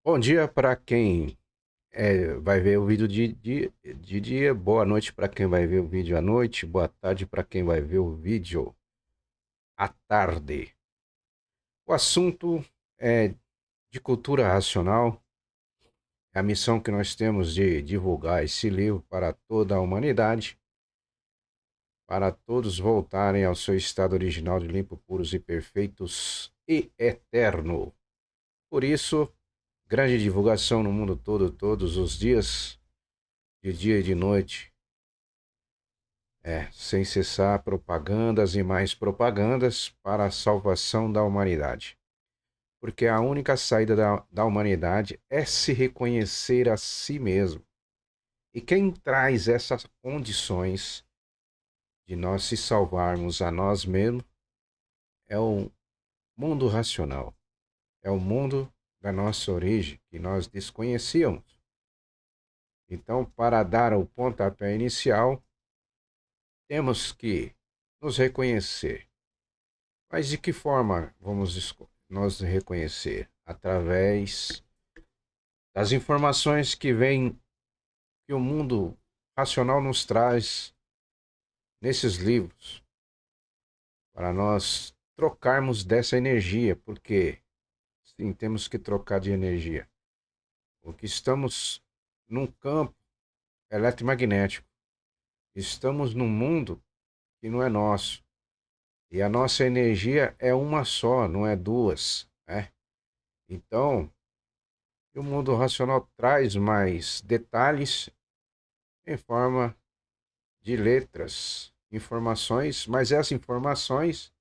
Bom dia para quem vai ver o vídeo de dia, boa noite para quem vai ver o vídeo à noite, boa tarde para quem vai ver o vídeo à tarde. O assunto é de cultura racional, é a missão que nós temos de divulgar esse livro para toda a humanidade, para todos voltarem ao seu estado original de limpo, puros e perfeitos e eterno. Por isso, grande divulgação no mundo todo, todos os dias, de dia e de noite. Sem cessar propagandas e mais propagandas para a salvação da humanidade. Porque a única saída da humanidade é se reconhecer a si mesmo. E quem traz essas condições de nós se salvarmos a nós mesmos é o mundo racional. É o mundo da nossa origem, que nós desconhecíamos. Então, para dar o pontapé inicial, temos que nos reconhecer. Mas de que forma vamos nós reconhecer? Através das informações que vêm, que o mundo racional nos traz nesses livros, para nós trocarmos dessa energia, porque sim, temos que trocar de energia. Porque estamos num campo eletromagnético, estamos num mundo que não é nosso. E a nossa energia é uma só, não é duas, né? Então, o mundo racional traz mais detalhes em forma de letras, informações, mas essas informações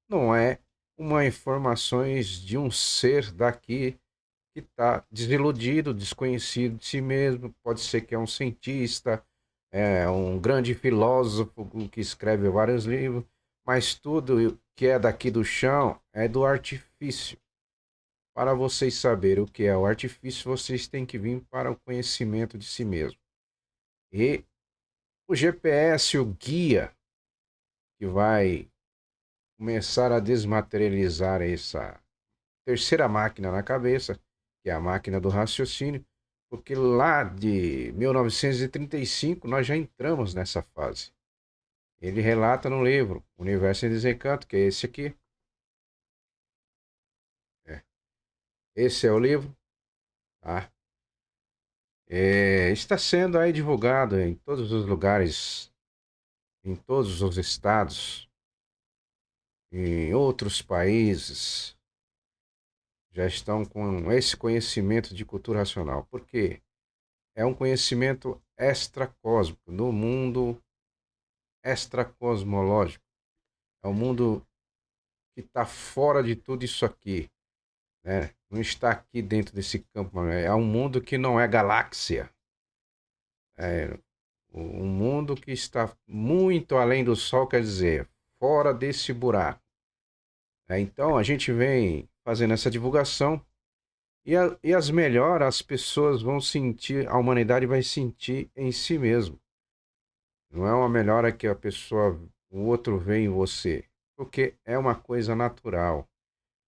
não é uma informações de um ser daqui que está desiludido, desconhecido de si mesmo, pode ser que é um cientista, é um grande filósofo que escreve vários livros, mas tudo que é daqui do chão é do artifício. Para vocês saberem o que é o artifício, vocês têm que vir para o conhecimento de si mesmo. E o GPS, o guia que vai começar a desmaterializar essa terceira máquina na cabeça, que é a máquina do raciocínio, porque lá de 1935 nós já entramos nessa fase. Ele relata no livro Universo em Desencanto, que é esse aqui. É. Esse é o livro, tá? Está sendo aí divulgado em todos os lugares, em todos os estados, em outros países, já estão com esse conhecimento de cultura racional. Por quê? É um conhecimento extracósmico, no mundo extracosmológico. É um mundo que está fora de tudo isso aqui, né? Não está aqui dentro desse campo, é um mundo que não é galáxia. É um mundo que está muito além do Sol, quer dizer, fora desse buraco. Então a gente vem fazendo essa divulgação e as melhores as pessoas vão sentir, a humanidade vai sentir em si mesmo. Não é uma melhora que a pessoa, o outro vê em você, porque é uma coisa natural.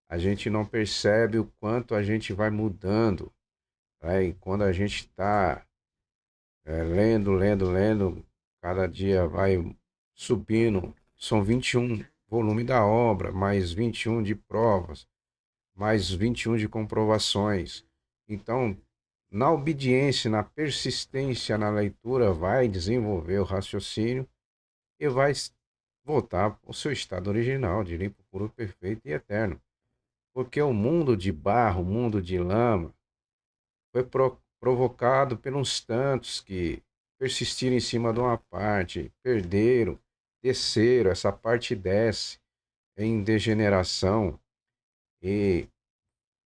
A gente não percebe o quanto a gente vai mudando, né? E quando a gente está lendo, cada dia vai subindo. São 21 volume da obra, mais 21 de provas, mais 21 de comprovações. Então, na obediência, na persistência na leitura, vai desenvolver o raciocínio e vai voltar ao seu estado original, de limpo, puro, perfeito e eterno. Porque o mundo de barro, o mundo de lama, foi provocado pelos tantos que persistiram em cima de uma parte, perderam, desceram, essa parte desce em degeneração e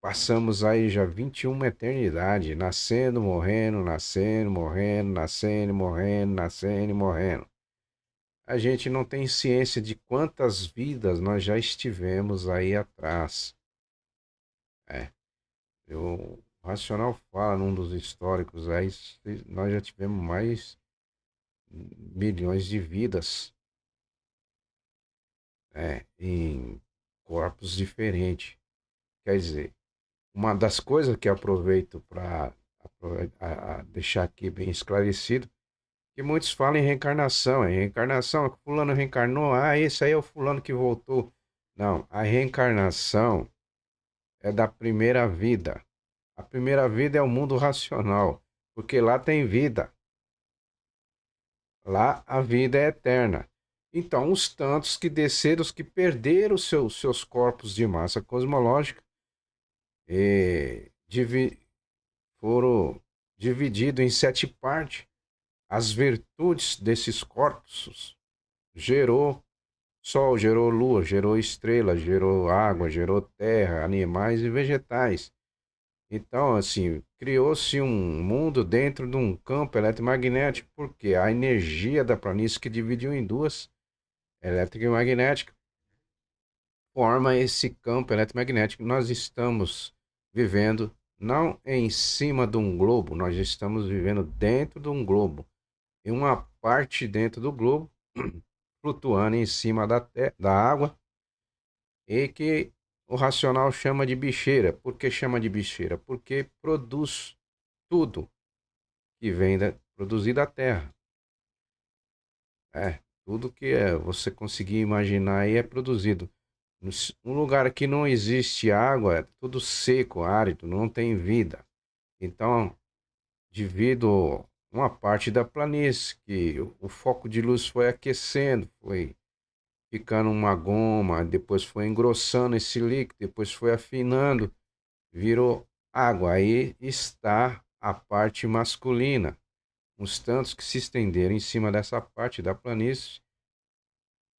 passamos aí já 21 eternidade, nascendo, morrendo, nascendo, morrendo, nascendo, morrendo, nascendo e morrendo. A gente não tem ciência de quantas vidas nós já estivemos aí atrás. É, o Racional fala num dos históricos aí, nós já tivemos mais milhões de vidas, em corpos diferentes. Quer dizer, Uma das coisas que eu aproveito para deixar aqui bem esclarecido, que muitos falam em reencarnação. É reencarnação, fulano reencarnou, esse aí é o fulano que voltou. Não, a reencarnação é da primeira vida. A primeira vida é o mundo racional, porque lá tem vida. Lá a vida é eterna. Então, os tantos que desceram, os que perderam seus corpos de massa cosmológica, e foram divididos em 7 partes. As virtudes desses corpos gerou sol, gerou lua, gerou estrela, gerou água, gerou terra, animais e vegetais. Então, assim, criou-se um mundo dentro de um campo eletromagnético, porque a energia da planície que dividiu em duas, elétrica e magnética, forma esse campo eletromagnético. Nós estamos vivendo não em cima de um globo, nós estamos vivendo dentro de um globo. Em uma parte dentro do globo, flutuando em cima da água, e que o racional chama de bicheira. Por que chama de bicheira? Porque produz tudo que vem produzido da terra. É, tudo que você conseguir imaginar aí é produzido. Um lugar que não existe água, é tudo seco, árido, não tem vida. Então, devido uma parte da planície, que o foco de luz foi aquecendo, foi ficando uma goma, depois foi engrossando esse líquido, depois foi afinando, virou água. Aí está a parte masculina. Uns tantos que se estenderam em cima dessa parte da planície,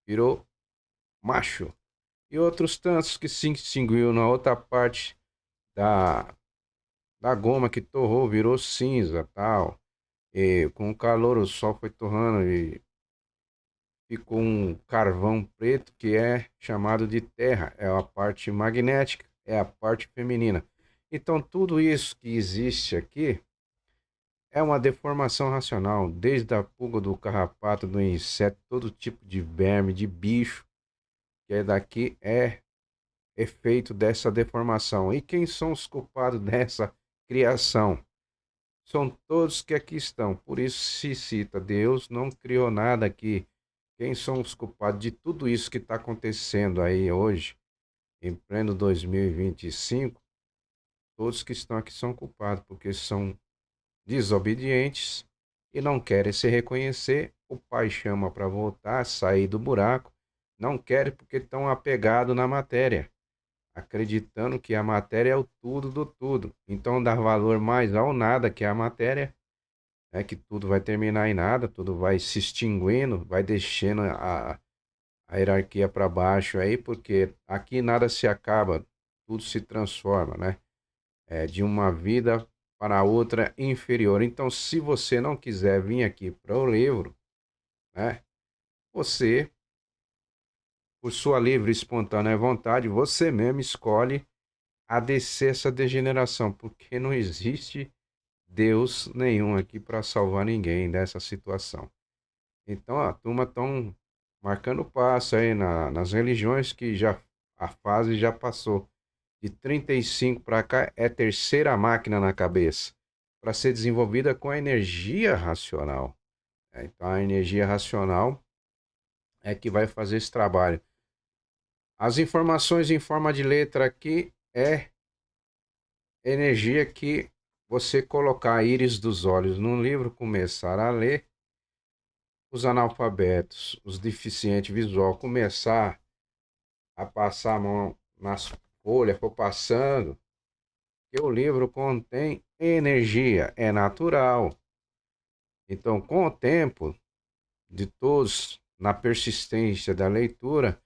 virou macho. E outros tantos que se extinguiu na outra parte da, da goma que torrou, virou cinza, tal. E com o calor o sol foi torrando e ficou um carvão preto que é chamado de terra. É a parte magnética, é a parte feminina. Então tudo isso que existe aqui é uma deformação racional, desde a pulga do carrapato, do inseto, todo tipo de verme, de bicho que é daqui é efeito dessa deformação. E quem são os culpados dessa criação? São todos que aqui estão. Por isso se cita, Deus não criou nada aqui. Quem são os culpados de tudo isso que está acontecendo aí hoje, em pleno 2025? Todos que estão aqui são culpados, porque são desobedientes e não querem se reconhecer. O pai chama para voltar, sair do buraco. Não querem porque estão apegados na matéria, acreditando que a matéria é o tudo do tudo. Então dá valor mais ao nada, que é a matéria, é que tudo vai terminar em nada, tudo vai se extinguindo, vai deixando a hierarquia para baixo aí, porque aqui nada se acaba, tudo se transforma, né? É de uma vida para outra inferior. Então, se você não quiser vir aqui para o livro, né? Você, por sua livre e espontânea vontade, você mesmo escolhe a descer essa degeneração, porque não existe Deus nenhum aqui para salvar ninguém dessa situação. Então a turma estão marcando passo aí nas religiões que já a fase já passou. De 35 para cá é terceira máquina na cabeça para ser desenvolvida com a energia racional. Então a energia racional é que vai fazer esse trabalho. As informações em forma de letra aqui é energia que você colocar a íris dos olhos num livro, começar a ler, os analfabetos, os deficientes visual começar a passar a mão nas folhas, for passando, que o livro contém energia, é natural. Então, com o tempo de todos, na persistência da leitura,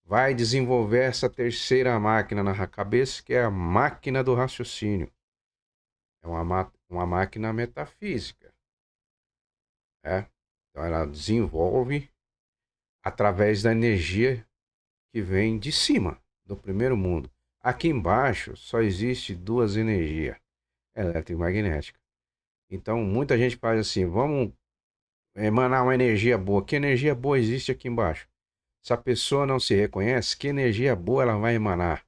vai desenvolver essa terceira máquina na cabeça, que é a máquina do raciocínio. É uma máquina metafísica. É? Então ela desenvolve através da energia que vem de cima, do primeiro mundo. Aqui embaixo só existe duas energias, elétrica e magnética. Então muita gente faz assim, vamos emanar uma energia boa. Que energia boa existe aqui embaixo? Se a pessoa não se reconhece, que energia boa ela vai emanar?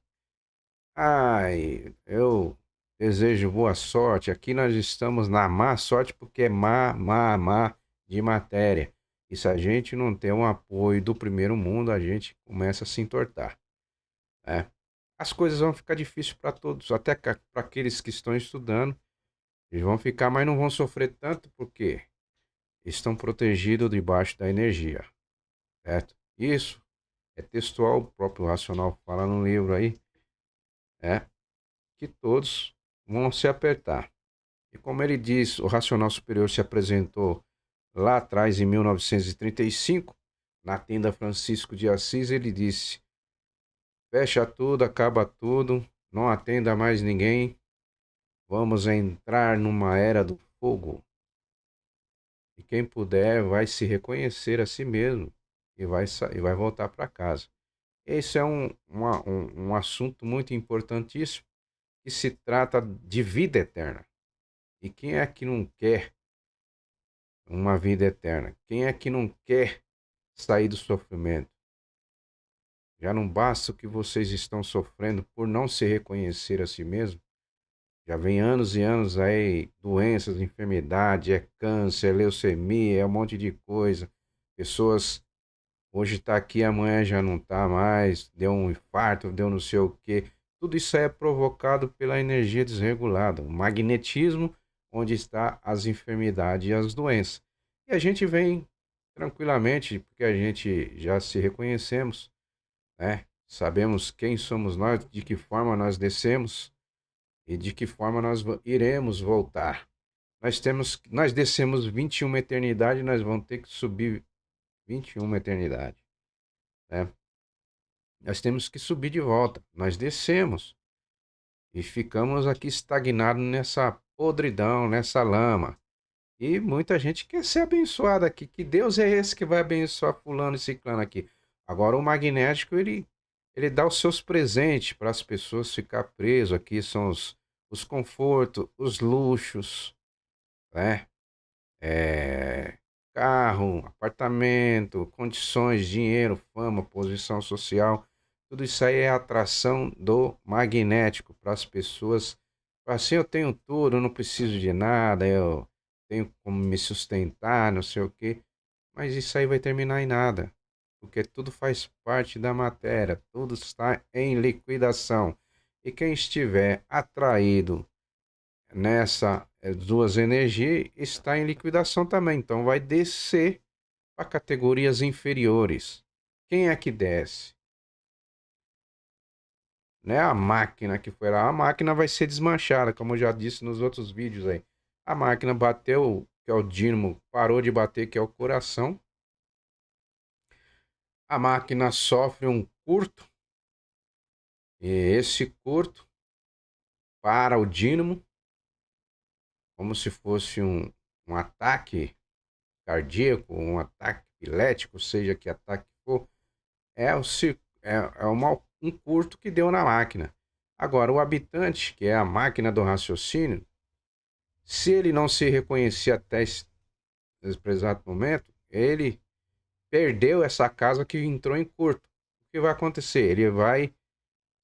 Ai, eu desejo boa sorte. Aqui nós estamos na má sorte porque é má de matéria. E se a gente não tem um apoio do primeiro mundo, a gente começa a se entortar, né? As coisas vão ficar difíceis para todos, até para aqueles que estão estudando. Eles vão ficar, mas não vão sofrer tanto porque estão protegidos debaixo da energia, certo? Isso é textual, o próprio Racional fala no livro aí, é que todos vão se apertar. E como ele diz, o Racional Superior se apresentou lá atrás, em 1935, na tenda Francisco de Assis, ele disse: fecha tudo, acaba tudo, não atenda mais ninguém, vamos entrar numa era do fogo. E quem puder vai se reconhecer a si mesmo e vai voltar para casa. Esse é um assunto muito importantíssimo que se trata de vida eterna. E quem é que não quer uma vida eterna? Quem é que não quer sair do sofrimento? Já não basta o que vocês estão sofrendo por não se reconhecer a si mesmo? Já vem anos e anos aí, doenças, enfermidade, é câncer, é leucemia, é um monte de coisa. Pessoas hoje tá aqui, amanhã já não tá mais, deu um infarto, deu não sei o quê. Tudo isso é provocado pela energia desregulada, o magnetismo onde está as enfermidades e as doenças. E a gente vem tranquilamente, porque a gente já se reconhecemos, né? Sabemos quem somos nós, de que forma nós descemos e de que forma nós iremos voltar. Nós descemos 21 eternidade, nós vamos ter que subir 21 eternidade, né? Nós temos que subir de volta. Nós descemos e ficamos aqui estagnados nessa podridão, nessa lama. E muita gente quer ser abençoada aqui. Que Deus é esse que vai abençoar fulano e ciclano aqui? Agora o magnético, ele dá os seus presentes para as pessoas ficar preso aqui. São os confortos, os luxos, né? É, carro, apartamento, condições, dinheiro, fama, posição social. Tudo isso aí é atração do magnético para as pessoas. Assim, eu tenho tudo, eu não preciso de nada, eu tenho como me sustentar, não sei o quê. Mas isso aí vai terminar em nada, porque tudo faz parte da matéria, tudo está em liquidação. E quem estiver atraído nessa duas energias está em liquidação também. Então vai descer para categorias inferiores. Quem é que desce? Né? A máquina que foi lá. A máquina vai ser desmanchada, como eu já disse nos outros vídeos aí. A máquina bateu, que é o dínamo, parou de bater, que é o coração. A máquina sofre um curto. E esse curto para o dínamo, como se fosse um ataque cardíaco, um ataque epilético, seja que ataque for, um curto que deu na máquina. Agora, o habitante, que é a máquina do raciocínio, se ele não se reconhecer até esse exato momento, ele perdeu essa casa que entrou em curto. O que vai acontecer? Ele vai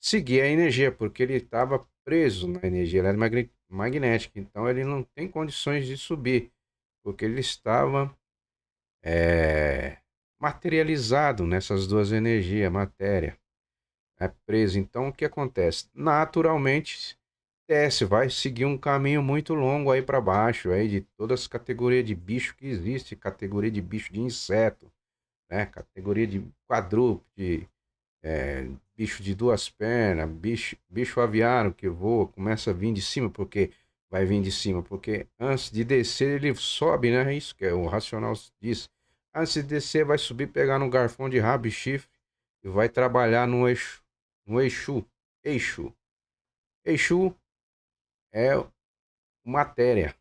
seguir a energia, porque ele estava preso na energia magnética. Então, ele não tem condições de subir, porque ele estava é, materializado nessas duas energias, matéria, é preso. Então, o que acontece? Naturalmente, desce, vai seguir um caminho muito longo aí para baixo, aí de todas as categorias de bicho que existe, categoria de bicho de inseto, né? Categoria de quadrúpede, bicho de duas pernas, bicho aviário que voa, começa a vir de cima, porque vai vir de cima, porque antes de descer ele sobe, né? É isso que o racional diz. Antes de descer, vai subir, pegar no garfão de rabo e chifre e vai trabalhar no eixo. Eixo é matéria,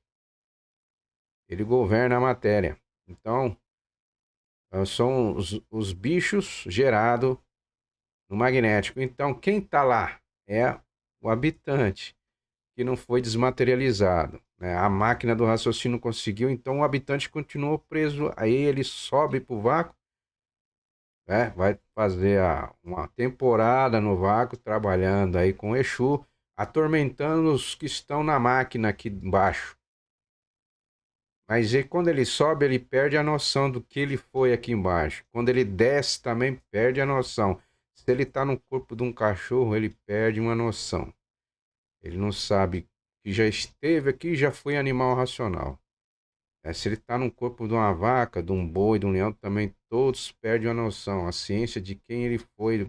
ele governa a matéria. Então, são os bichos gerados no magnético. Então, quem está lá é o habitante que não foi desmaterializado, né? A máquina do raciocínio conseguiu, então o habitante continuou preso. Aí ele sobe para o vácuo né? Vai fazer uma temporada no vácuo, trabalhando aí com Exu, atormentando os que estão na máquina aqui embaixo. Mas quando ele sobe, ele perde a noção do que ele foi aqui embaixo. Quando ele desce, também perde a noção. Se ele está no corpo de um cachorro, ele perde uma noção. Ele não sabe que já esteve aqui, já foi animal racional. Se ele está no corpo de uma vaca, de um boi, de um leão, também todos perdem a noção, a ciência de quem ele foi.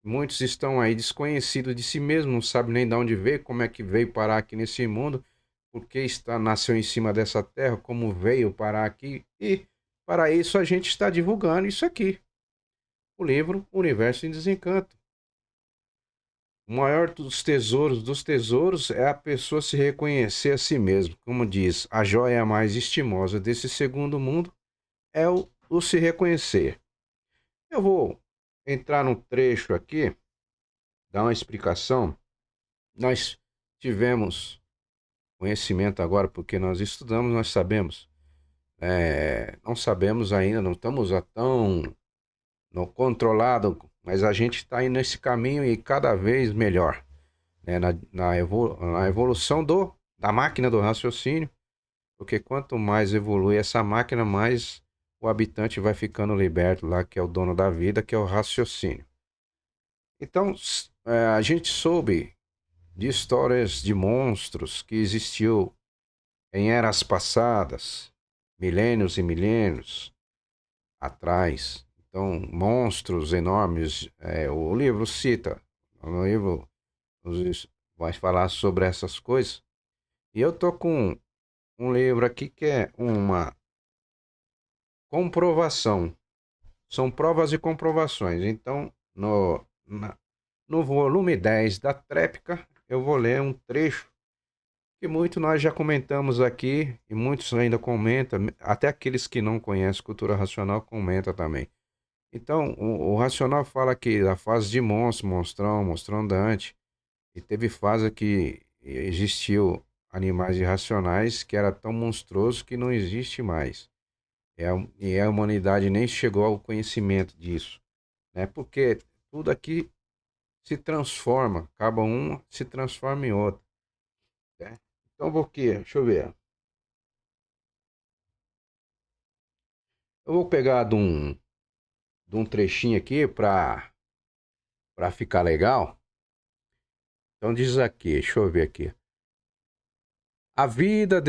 Muitos estão aí desconhecidos de si mesmo, não sabem nem de onde veio, como é que veio parar aqui nesse mundo, porque nasceu em cima dessa terra, como veio parar aqui. E para isso a gente está divulgando isso aqui, o livro Universo em Desencanto. O maior dos tesouros é a pessoa se reconhecer a si mesmo. Como diz, a joia mais estimosa desse segundo mundo é o se reconhecer. Eu vou entrar num trecho aqui, dar uma explicação. Nós tivemos conhecimento agora, porque nós estudamos, nós sabemos. Não sabemos ainda, não estamos tão no controlado, mas a gente está aí nesse caminho e cada vez melhor, né? Na evolução da máquina do raciocínio, porque quanto mais evolui essa máquina, mais o habitante vai ficando liberto lá, que é o dono da vida, que é o raciocínio. Então, a gente soube de histórias de monstros que existiu em eras passadas, milênios e milênios atrás. Então, monstros enormes, o livro cita, o livro vai falar sobre essas coisas. E eu tô com um livro aqui que é uma comprovação. São provas e comprovações. Então, no volume 10 da Trépica, eu vou ler um trecho que muito nós já comentamos aqui e muitos ainda comentam, até aqueles que não conhecem cultura racional comentam também. Então, o racional fala aqui da fase de monstro, monstrão, monstrão Dante, e teve fase que existiu animais irracionais que era tão monstruoso que não existe mais. E a humanidade nem chegou ao conhecimento disso, né? Porque tudo aqui se transforma, acaba um, se transforma em outro, né? Então, vou aqui, deixa eu ver. Eu vou pegar de um trechinho aqui para ficar legal. Então diz aqui, deixa eu ver aqui. A vida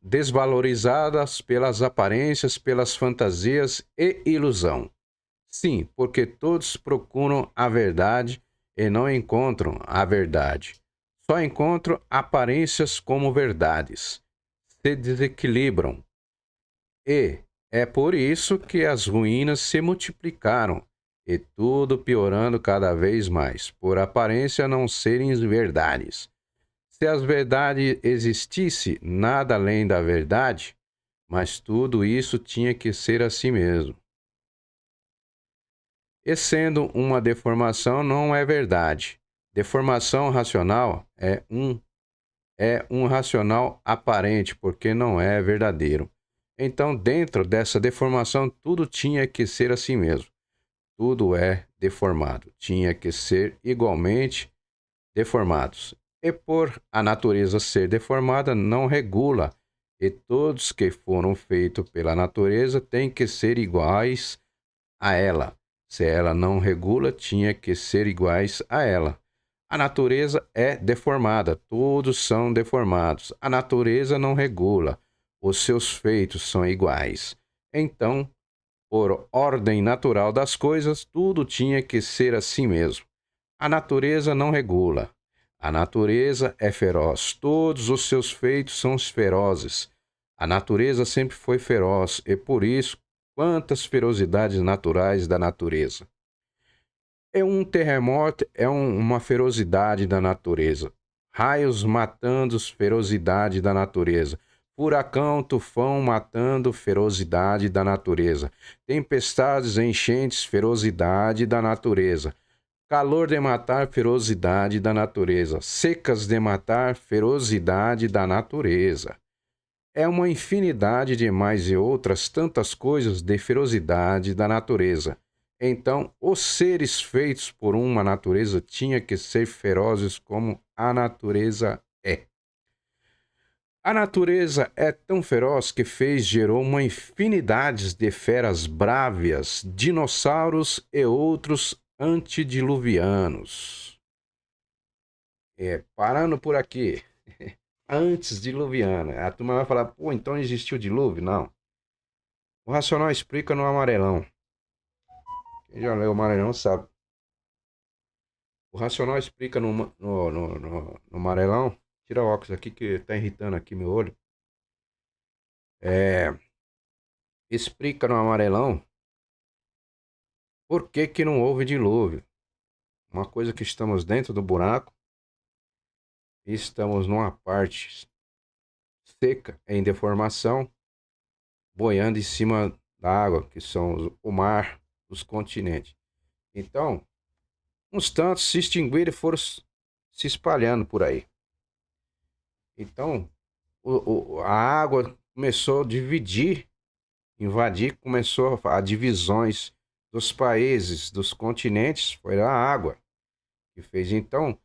desvalorizada pelas aparências, pelas fantasias e ilusão. Sim, porque todos procuram a verdade e não encontram a verdade. Só encontram aparências como verdades. Se desequilibram. E é por isso que as ruínas se multiplicaram e tudo piorando cada vez mais, por aparência não serem verdades. Se as verdades existisse nada além da verdade, mas tudo isso tinha que ser assim mesmo. E sendo uma deformação, não é verdade. Deformação racional é um racional aparente, porque não é verdadeiro. Então, dentro dessa deformação, tudo tinha que ser assim mesmo. Tudo é deformado. Tinha que ser igualmente deformados. E por a natureza ser deformada, não regula. E todos que foram feitos pela natureza têm que ser iguais a ela. Se ela não regula, tinha que ser iguais a ela. A natureza é deformada, todos são deformados. A natureza não regula, os seus feitos são iguais. Então, por ordem natural das coisas, tudo tinha que ser assim mesmo. A natureza não regula. A natureza é feroz, todos os seus feitos são ferozes. A natureza sempre foi feroz e por isso, quantas ferocidades naturais da natureza. É um terremoto, uma ferocidade da natureza. Raios matando ferocidade da natureza. Furacão, tufão matando ferocidade da natureza. Tempestades, enchentes, ferocidade da natureza. Calor de matar, ferocidade da natureza. Secas de matar, ferocidade da natureza. É uma infinidade de mais e outras tantas coisas de ferocidade da natureza. Então, os seres feitos por uma natureza tinham que ser ferozes como a natureza é. A natureza é tão feroz que gerou uma infinidade de feras brávias, dinossauros e outros antediluvianos. Parando por aqui, antes diluviana, a turma vai falar, pô, então existiu dilúvio? Não. O Racional explica no Amarelão. Quem já leu o Amarelão sabe. O Racional explica no Amarelão. Tira o óculos aqui que tá irritando aqui meu olho. Explica no Amarelão por que que não houve dilúvio. Uma coisa que estamos dentro do buraco e estamos numa parte seca, em deformação, boiando em cima da água, que são o mar, os continentes. Então, uns tantos se extinguiram e foram se espalhando por aí. Então, a água começou a dividir, invadir, começou a divisões dos países, dos continentes, foi a água que fez. Então,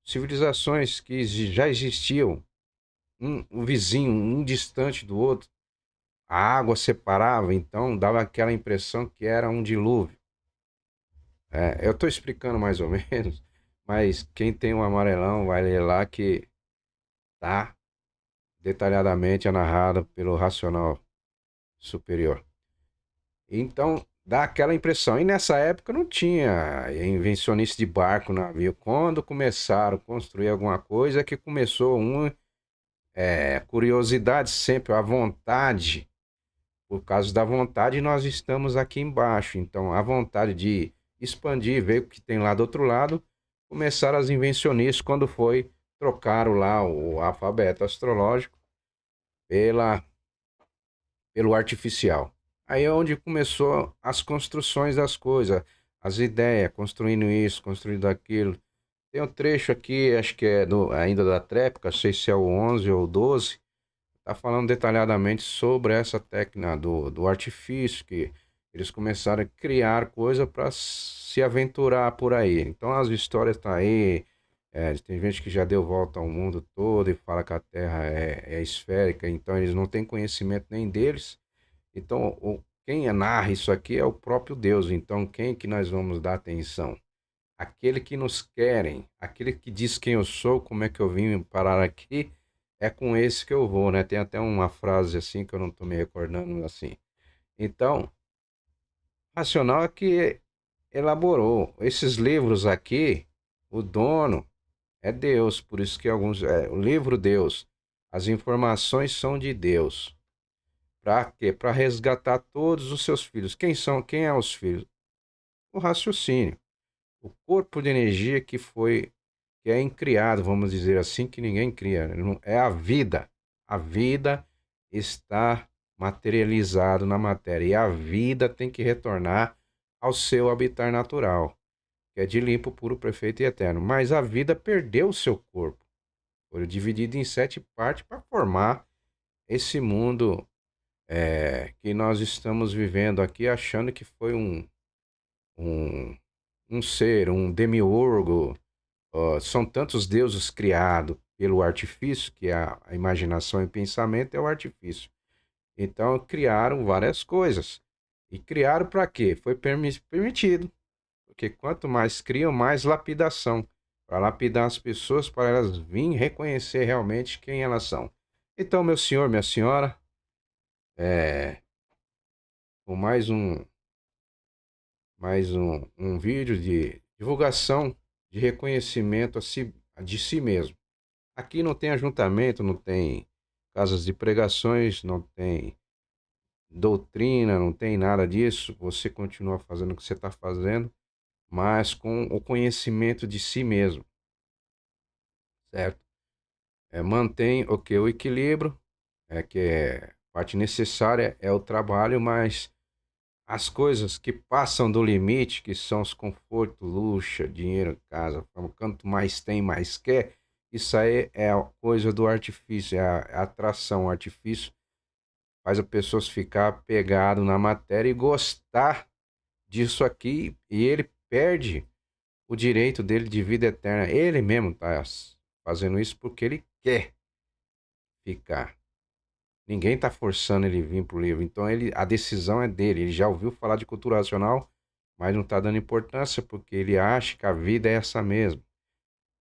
civilizações que já existiam, um vizinho, um distante do outro, a água separava, então dava aquela impressão que era um dilúvio. Eu estou explicando mais ou menos, mas quem tem um amarelão vai ler lá que tá detalhadamente narrado pelo racional superior. Então, dá aquela impressão. E nessa época não tinha invencionista de barco, navio. Quando começaram a construir alguma coisa, é que começou curiosidade sempre, a vontade. Por causa da vontade, nós estamos aqui embaixo. Então, a vontade de expandir, ver o que tem lá do outro lado, começaram as invencionistas quando trocaram lá o alfabeto astrológico pelo artificial. Aí é onde começou as construções das coisas, as ideias, construindo isso, construindo aquilo. Tem um trecho aqui, acho que é ainda da tréplica, não sei se é o 11 ou o 12, está falando detalhadamente sobre essa técnica do artifício, que eles começaram a criar coisa para se aventurar por aí. Então as histórias estão aí, tem gente que já deu volta ao mundo todo e fala que a Terra é esférica, então eles não têm conhecimento nem deles. Então, quem narra isso aqui é o próprio Deus. Então, quem que nós vamos dar atenção? Aquele que nos querem, aquele que diz quem eu sou, como é que eu vim parar aqui, é com esse que eu vou, né? Tem até uma frase assim que eu não estou me recordando assim. Então, racional é que elaborou esses livros aqui, o dono é Deus, por isso que o livro Deus, as informações são de Deus. Para quê? Para resgatar todos os seus filhos. Quem é os filhos? O raciocínio, o corpo de energia que é incriado, vamos dizer assim, que ninguém cria. É a vida. A vida está materializado na matéria e a vida tem que retornar ao seu habitat natural, que é de limpo, puro, perfeito e eterno. Mas a vida perdeu o seu corpo. Foi dividido em 7 partes para formar esse mundo que nós estamos vivendo aqui, achando que foi um, um ser, um demiurgo. São tantos deuses criados pelo artifício, que é a imaginação e pensamento é o artifício. Então criaram várias coisas. E criaram para quê? Foi permitido. Porque quanto mais criam, mais lapidação. Para lapidar as pessoas, para elas virem reconhecer realmente quem elas são. Então, meu senhor, minha senhora, com mais um vídeo de divulgação, de reconhecimento de si mesmo. Aqui não tem ajuntamento, não tem casas de pregações, não tem doutrina, não tem nada disso. Você continua fazendo o que você está fazendo, mas com o conhecimento de si mesmo, certo? Mantém o equilíbrio, que é parte necessária, é o trabalho, mas as coisas que passam do limite, que são os confortos, luxo, dinheiro, casa, quanto mais tem, mais quer, isso aí é a coisa do artifício, é a atração. O artifício faz as pessoas ficar pegado na matéria e gostar disso aqui e ele perde o direito dele de vida eterna. Ele mesmo está fazendo isso porque ele quer ficar. Ninguém está forçando ele vir para o livro. Então a decisão é dele. Ele já ouviu falar de cultura racional, mas não está dando importância porque ele acha que a vida é essa mesmo.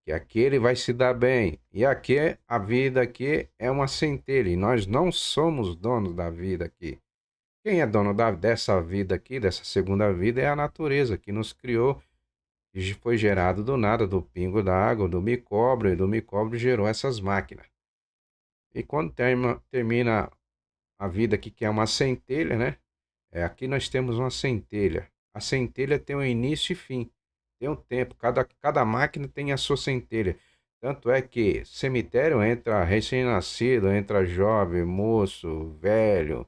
Que aqui ele vai se dar bem. E aqui a vida aqui é uma centelha. E nós não somos donos da vida aqui. Quem é dono dessa vida aqui, dessa segunda vida, é a natureza que nos criou e foi gerado do nada, do pingo d'água, do micróbio, e do micróbio gerou essas máquinas. E quando termina a vida aqui, que é uma centelha, né? Aqui nós temos uma centelha. A centelha tem um início e fim. Tem um tempo. Cada máquina tem a sua centelha. Tanto é que cemitério entra recém-nascido, entra jovem, moço, velho,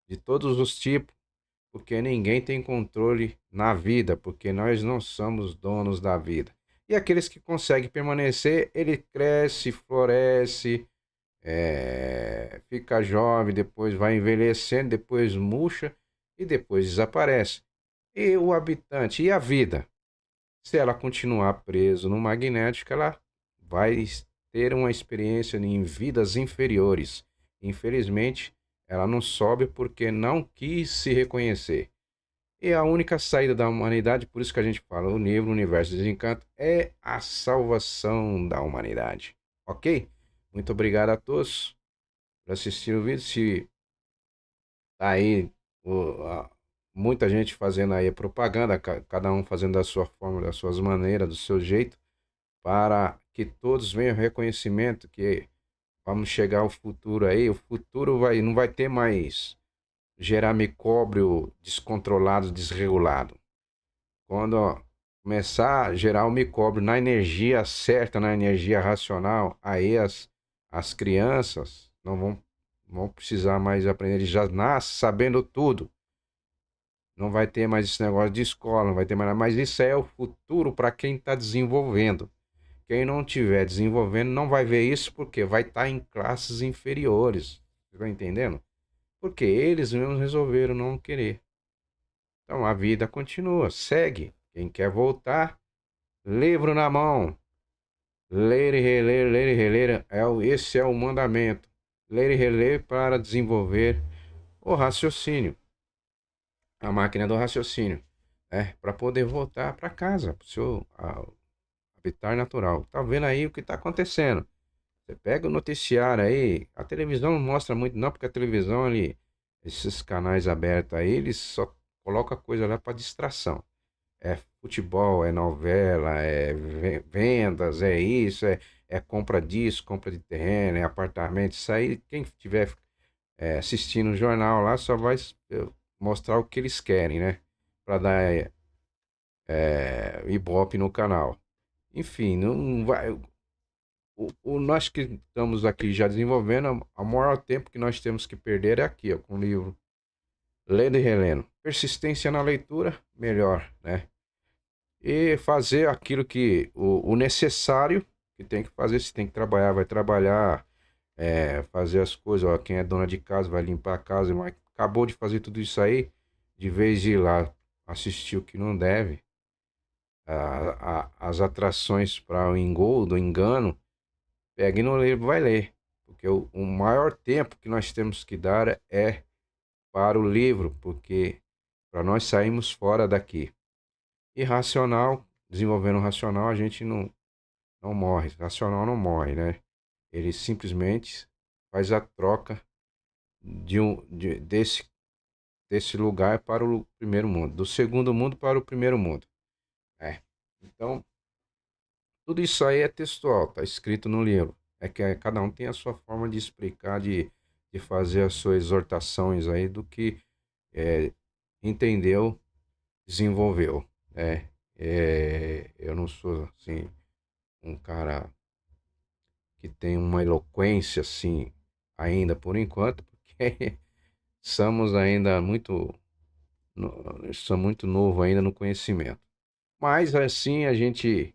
de todos os tipos, porque ninguém tem controle na vida, porque nós não somos donos da vida. E aqueles que conseguem permanecer, ele cresce, floresce, fica jovem, depois vai envelhecendo, depois murcha e depois desaparece. E o habitante, e a vida? Se ela continuar preso no magnético, ela vai ter uma experiência em vidas inferiores. Infelizmente, ela não sobe porque não quis se reconhecer. E a única saída da humanidade, por isso que a gente fala, o livro Universo de Desencanto, é a salvação da humanidade. Ok? Muito obrigado a todos por assistir o vídeo. Se tá aí muita gente fazendo aí propaganda, cada um fazendo da sua forma, das suas maneiras, do seu jeito, para que todos venham reconhecimento que vamos chegar ao futuro aí. O futuro não vai ter mais gerar micróbio descontrolado, desregulado. Quando começar a gerar o micróbio na energia certa, na energia racional, aí as crianças não vão precisar mais aprender, eles já nascem sabendo tudo. Não vai ter mais esse negócio de escola, não vai ter mais nada. Mas isso é o futuro para quem está desenvolvendo. Quem não estiver desenvolvendo não vai ver isso porque vai estar em classes inferiores. Você está entendendo? Porque eles mesmos resolveram não querer. Então a vida continua, segue. Quem quer voltar, livro na mão. Ler e reler, ler e reler. Esse é o mandamento. Ler e reler para desenvolver o raciocínio. A máquina do raciocínio. Para poder voltar para casa, para o seu habitat natural. Tá vendo aí o que está acontecendo? Você pega o noticiário aí, a televisão não mostra muito não, porque a televisão ali, esses canais abertos aí, eles só colocam coisa lá para distração. É futebol, é novela, é vendas, é isso, é compra disso, compra de terreno, é apartamento. Isso aí, quem estiver assistindo o jornal lá só vai mostrar o que eles querem, né? Para dar ibope no canal. Enfim, não vai. Nós que estamos aqui já desenvolvendo, o maior tempo que nós temos que perder é aqui, ó, com o livro Lendo e Relendo. Persistência na leitura, melhor, né? E fazer aquilo que o necessário que tem que fazer. Se tem que trabalhar, vai trabalhar, fazer as coisas. Ó, quem é dona de casa vai limpar a casa, mas acabou de fazer tudo isso aí, de vez de ir lá assistir o que não deve, as atrações para o engodo, o engano, pega e não lê, vai ler. Porque o maior tempo que nós temos que dar é para o livro, porque para nós sairmos fora daqui. E racional, desenvolvendo o racional, a gente não morre. Racional não morre, né? Ele simplesmente faz a troca desse lugar para o primeiro mundo, do segundo mundo para o primeiro mundo. Então, tudo isso aí é textual, tá escrito no livro. É que cada um tem a sua forma de explicar, de fazer as suas exortações aí do que entendeu, desenvolveu, né? Eu não sou, assim, um cara que tem uma eloquência, assim, ainda por enquanto, porque somos ainda sou muito novo ainda no conhecimento. Mas, assim, a gente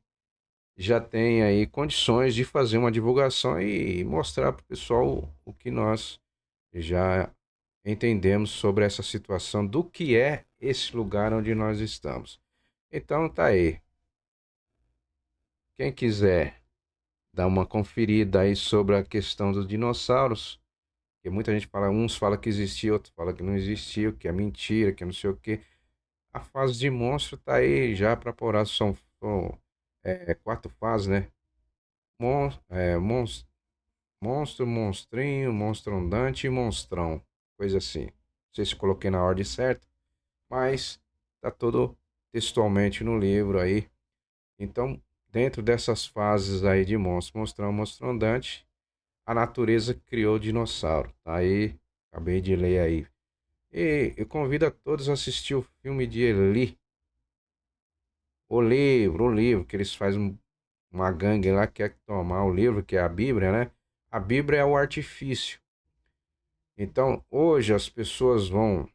já tem aí condições de fazer uma divulgação e mostrar para o pessoal o que nós já entendemos sobre essa situação do que é esse lugar onde nós estamos. Então tá aí. Quem quiser dar uma conferida aí sobre a questão dos dinossauros, que muita gente fala, uns fala que existia, outros fala que não existiu, que é mentira, que não sei o quê. A fase de monstro tá aí já para pôr. São 4 fases, né? Mon, é, mons- Monstro, monstrinho, monstro andante e monstrão. Coisa assim. Não sei se coloquei na ordem certa, mas tá tudo textualmente no livro aí. Então, dentro dessas fases aí de monstro, monstrão, monstro andante, a natureza criou o dinossauro. Tá aí, acabei de ler aí. E eu convido a todos a assistir o filme de Eli. O livro, que eles fazem uma gangue lá que quer tomar o livro, que é a Bíblia, né? A Bíblia é o artifício. Então, hoje as pessoas vão,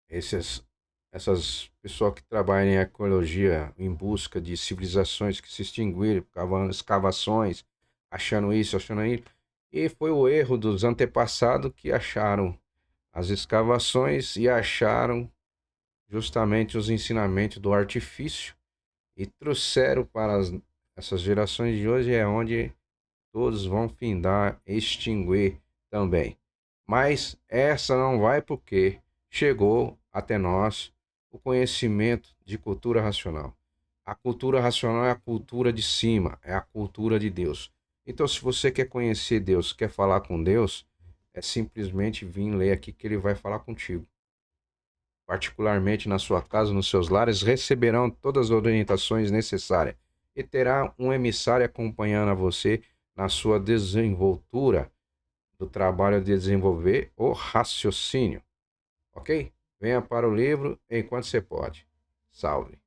esses, essas pessoas que trabalham em ecologia em busca de civilizações que se extinguiram, cavando escavações, achando isso, achando aquilo. E foi o erro dos antepassados que acharam as escavações e acharam justamente os ensinamentos do artifício e trouxeram para essas gerações de hoje é onde todos vão findar, extinguir também. Mas essa não vai porque chegou até nós o conhecimento de cultura racional. A cultura racional é a cultura de cima, é a cultura de Deus. Então, se você quer conhecer Deus, quer falar com Deus, é simplesmente vir ler aqui que ele vai falar contigo. Particularmente na sua casa, nos seus lares, receberão todas as orientações necessárias e terá um emissário acompanhando a você na sua desenvoltura do trabalho de desenvolver o raciocínio, ok? Venha para o livro enquanto você pode. Salve!